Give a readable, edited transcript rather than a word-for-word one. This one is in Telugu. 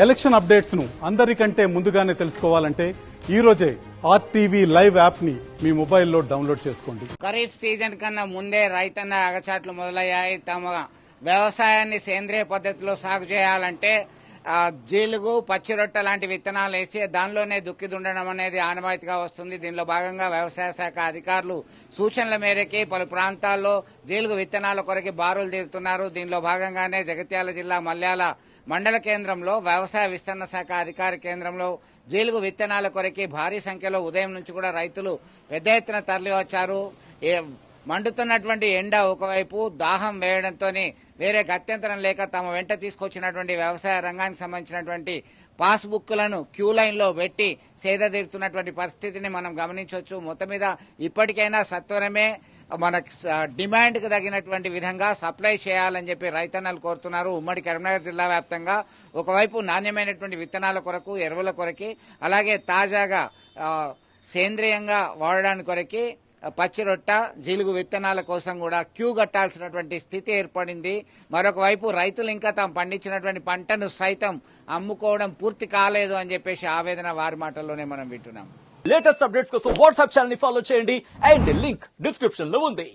ఎలక్షన్ అప్డేట్స్ ను అందరికంటే ముందుగానే తెలుసుకోవాలంటే ఈ రోజే ఆర్టీవీ లైవ్ యాప్ ని మీ మొబైల్లో డౌన్లోడ్ చేసుకోండి. ఖరీఫ్ సీజన్ కన్నా ముందే రైతన్న అగచాట్లు మొదలయ్యాయి. తమ వ్యవసాయాన్ని సేంద్రియ పద్ధతిలో సాగు చేయాలంటే జీలుగు, పచ్చిరొట్ట లాంటి విత్తనాలు వేసి దానిలోనే దుక్కి దుండడం అనేది ఆనవాయితీగా వస్తుంది. దీనిలో భాగంగా వ్యవసాయ శాఖ అధికారులు సూచనల మేరకి పలు ప్రాంతాల్లో జీలుగు విత్తనాల కొరకు బారులు తీరుతున్నారు. దీనిలో భాగంగానే జగిత్యాల జిల్లా మల్యాల మండల కేంద్రంలో వ్యవసాయ విస్తరణ శాఖ అధికారి కేంద్రంలో జీలుగు విత్తనాల కొరకి భారీ సంఖ్యలో ఉదయం నుంచి కూడా రైతులు పెద్ద ఎత్తున తరలి వచ్చారు. మండుతున్నటువంటి ఎండ ఒకవైపు, దాహం వేయడంతో వేరే గత్యంతరం లేక తమ వెంట తీసుకొచ్చినటువంటి వ్యవసాయ రంగానికి సంబంధించినటువంటి పాస్బుక్లను క్యూ లైన్ లో పెట్టి సేద తీరుతున్నటువంటి పరిస్థితిని మనం గమనించవచ్చు. మొత్తం మీద ఇప్పటికైనా సత్వరమే మన డిమాండ్ కు తగినటువంటి విధంగా సప్లై చేయాలని చెప్పి రైతన్నలు కోరుతున్నారు. ఉమ్మడి కరీంనగర్ జిల్లా వ్యాప్తంగా ఒకవైపు నాణ్యమైనటువంటి విత్తనాల కొరకు, ఎరువుల కొరకి, అలాగే తాజాగా సేంద్రియంగా వాడడానికి కొరకి పచ్చిరొట్ట, జీలుగు విత్తనాల కోసం కూడా క్యూ కట్టాల్సినటువంటి స్థితి ఏర్పడింది. మరొక వైపు రైతులు ఇంకా తాము పండించినటువంటి పంటను సైతం అమ్ముకోవడం పూర్తి కాలేదు అని చెప్పేసి ఆవేదన వారి మాటల్లోనే మనం వింటున్నాం. లేటెస్ట్ అప్డేట్స్ కోసం వాట్సాప్ ఛానల్ ని ఫాలో చేయండి అండ్ లింక్ డిస్క్రిప్షన్ లో ఉంది.